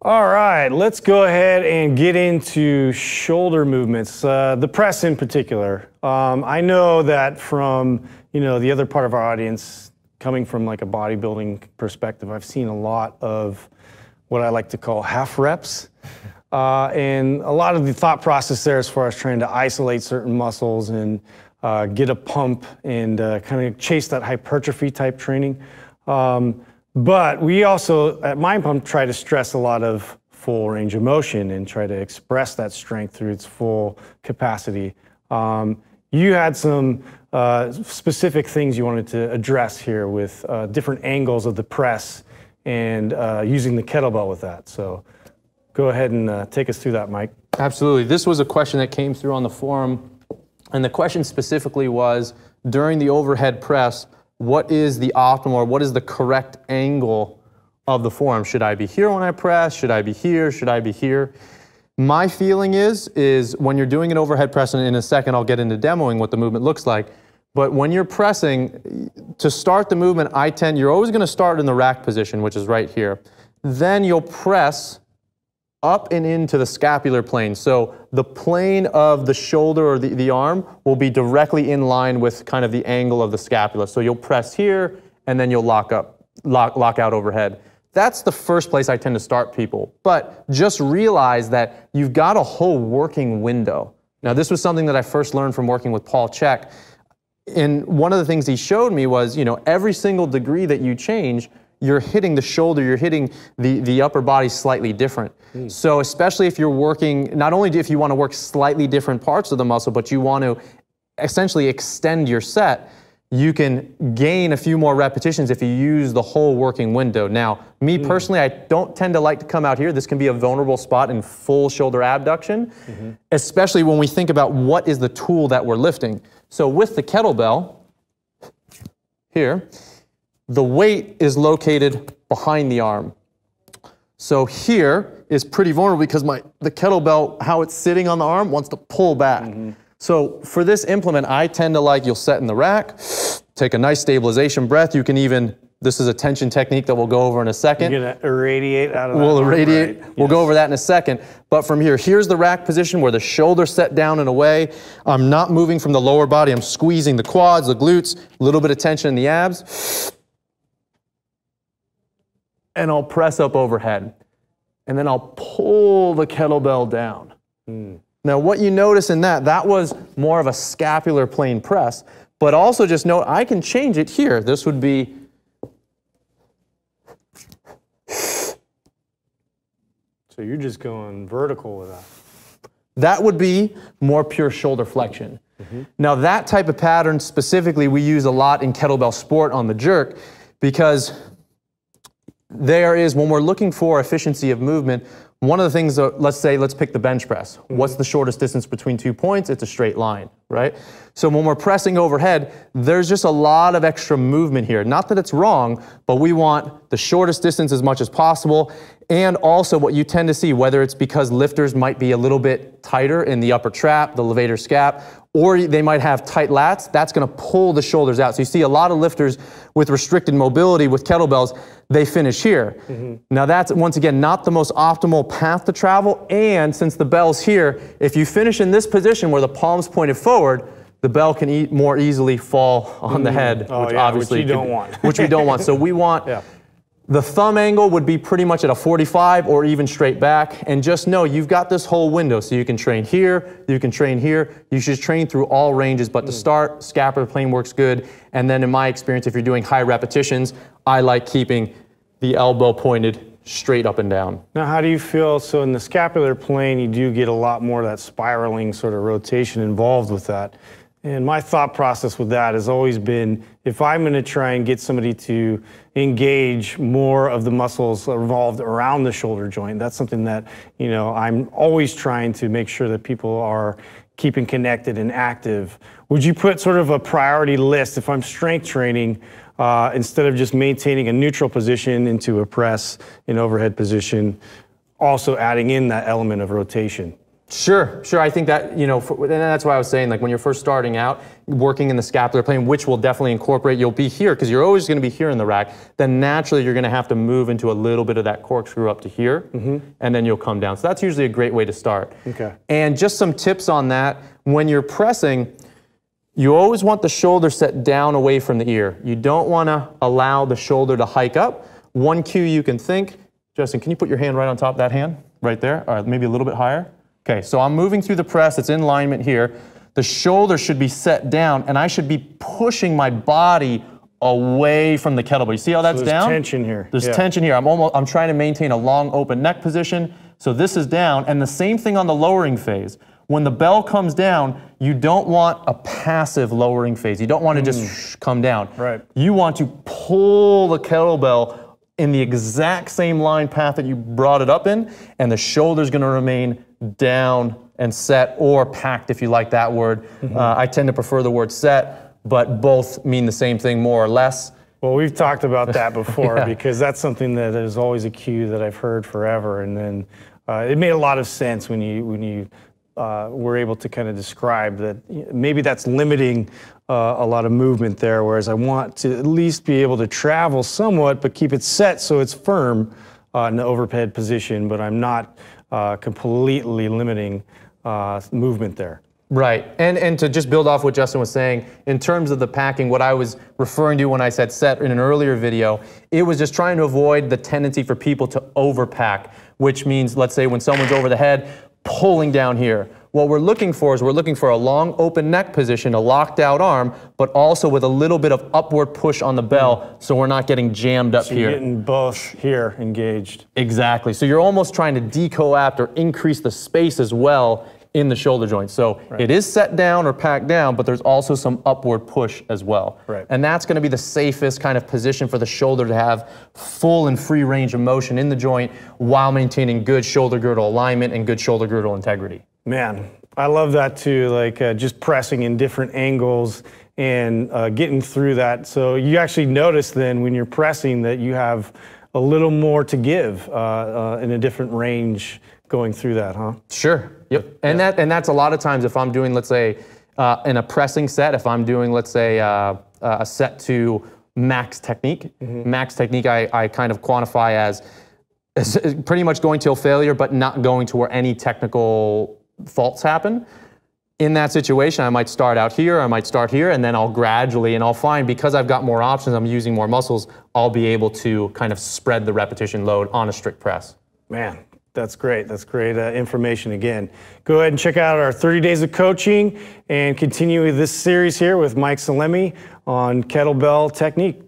All right, let's go ahead and get into shoulder movements, the press in particular. I know that from the other part of our audience, coming from like a bodybuilding perspective, I've seen a lot of what I like to call half reps. And a lot of the thought process there as far as trying to isolate certain muscles and get a pump and kind of chase that hypertrophy type training. But we also, at Mind Pump, try to stress a lot of full range of motion and try to express that strength through its full capacity. You had some specific things you wanted to address here with different angles of the press and using the kettlebell with that. So go ahead and take us through that, Mike. Absolutely. This was a question that came through on the forum, and the question specifically was, during the overhead press, what is the optimal, or what is the correct angle of the forearm? Should I be here when I press? Should I be here? Should I be here? My feeling is when you're doing an overhead press, and in a second I'll get into demoing what the movement looks like, but when you're pressing, to start the movement, you're always going to start in the rack position, which is right here. Then you'll press up and into the scapular plane. So the plane of the shoulder or the arm will be directly in line with kind of the angle of the scapula. So you'll press here and then you'll lock out overhead. That's the first place I tend to start people. But just realize that you've got a whole working window. Now, this was something that I first learned from working with Paul Chek. And one of the things he showed me was, every single degree that you change, you're hitting the shoulder, you're hitting the upper body slightly different. So especially if you're working, not only if you want to work slightly different parts of the muscle, but you want to essentially extend your set, you can gain a few more repetitions if you use the whole working window. Now, me personally, I don't tend to like to come out here. This can be a vulnerable spot in full shoulder abduction, especially when we think about what is the tool that we're lifting. So with the kettlebell here, the weight is located behind the arm. So here is pretty vulnerable because the kettlebell, how it's sitting on the arm, wants to pull back. So for this implement, I tend to you'll set in the rack, take a nice stabilization breath. You can even, this is a tension technique that we'll go over in a second. You're gonna irradiate out of that. We'll irradiate, right? We'll go over that in a second. But from here's the rack position where the shoulder's set down and away. I'm not moving from the lower body. I'm squeezing the quads, the glutes, a little bit of tension in the abs. And I'll press up overhead. And then I'll pull the kettlebell down. Now what you notice in that was more of a scapular plane press, but also just note I can change it here. This would be, so you're just going vertical with that. That would be more pure shoulder flexion. Now that type of pattern specifically we use a lot in Kettlebell Sport on the jerk, because when we're looking for efficiency of movement, one of the things, let's pick the bench press. What's the shortest distance between 2 points? It's a straight line, right? So when we're pressing overhead, there's just a lot of extra movement here. Not that it's wrong, but we want the shortest distance as much as possible. And also what you tend to see, whether it's because lifters might be a little bit tighter in the upper trap, the levator scap, or they might have tight lats, that's gonna pull the shoulders out. So you see a lot of lifters with restricted mobility with kettlebells, they finish here. Now that's, once again, not the most optimal path to travel, and since the bell's here, if you finish in this position where the palm's pointed forward, the bell can more easily fall on the head, which you don't want. Which we don't want. So we want, the thumb angle would be pretty much at a 45 or even straight back, and just know you've got this whole window, so you can train here, you can train here, you should train through all ranges, but to start, scapular plane works good, and then in my experience, if you're doing high repetitions, I like keeping the elbow pointed straight up and down. Now, how do you feel? So in the scapular plane, you do get a lot more of that spiraling sort of rotation involved with that. And my thought process with that has always been, if I'm going to try and get somebody to engage more of the muscles involved around the shoulder joint, that's something that, I'm always trying to make sure that people are keeping connected and active. Would you put sort of a priority list if I'm strength training, instead of just maintaining a neutral position into a press and overhead position, also adding in that element of rotation? Sure. I think that, and that's why I was saying, like, when you're first starting out, working in the scapular plane, which will definitely incorporate, you'll be here, because you're always going to be here in the rack, then naturally you're going to have to move into a little bit of that corkscrew up to here, and then you'll come down. So that's usually a great way to start. Okay. And just some tips on that, when you're pressing, you always want the shoulder set down away from the ear. You don't want to allow the shoulder to hike up. One cue you can think, Justin, can you put your hand right on top of that hand? Right there, or maybe a little bit higher? Okay, so I'm moving through the press, it's in alignment here. The shoulder should be set down, and I should be pushing my body away from the kettlebell. You see how that's down? There's tension here. There's tension here. I'm trying to maintain a long open neck position. So this is down, and the same thing on the lowering phase. When the bell comes down, you don't want a passive lowering phase. You don't want to just come down. Right. You want to pull the kettlebell in the exact same line path that you brought it up in, and the shoulder's going to remain down and set, or packed if you like that word. I tend to prefer the word set, but both mean the same thing more or less. Well, we've talked about that before because that's something that is always a cue that I've heard forever, and then it made a lot of sense when you were able to kind of describe that maybe that's limiting a lot of movement there, whereas I want to at least be able to travel somewhat, but keep it set so it's firm in the overhead position, but I'm not completely limiting movement there. Right, and to just build off what Justin was saying, in terms of the packing, what I was referring to when I said set in an earlier video, it was just trying to avoid the tendency for people to overpack, which means, let's say when someone's over the head, pulling down here. What we're looking for is we're looking for a long open neck position, a locked out arm, but also with a little bit of upward push on the bell so we're not getting jammed up here. You're getting both here engaged. Exactly. So you're almost trying to decoapt or increase the space as well in the shoulder joint. So it is set down or packed down, but there's also some upward push as well. Right. And that's going to be the safest kind of position for the shoulder to have full and free range of motion in the joint while maintaining good shoulder girdle alignment and good shoulder girdle integrity. Man, I love that too, like just pressing in different angles and getting through that. So you actually notice then when you're pressing that you have a little more to give in a different range going through that, huh? Sure. Yep. And that's a lot of times if I'm doing, let's say, in a pressing set, if I'm doing, let's say, a set to max technique. Max technique I kind of quantify as pretty much going till failure, but not going to where any technical faults happen. In that situation, I might start out here, I might start here, and then I'll gradually, and I'll find because I've got more options, I'm using more muscles, I'll be able to kind of spread the repetition load on a strict press. Man, that's great. That's great information again. Go ahead and check out our 30 days of coaching and continue this series here with Mike Salemi on kettlebell technique.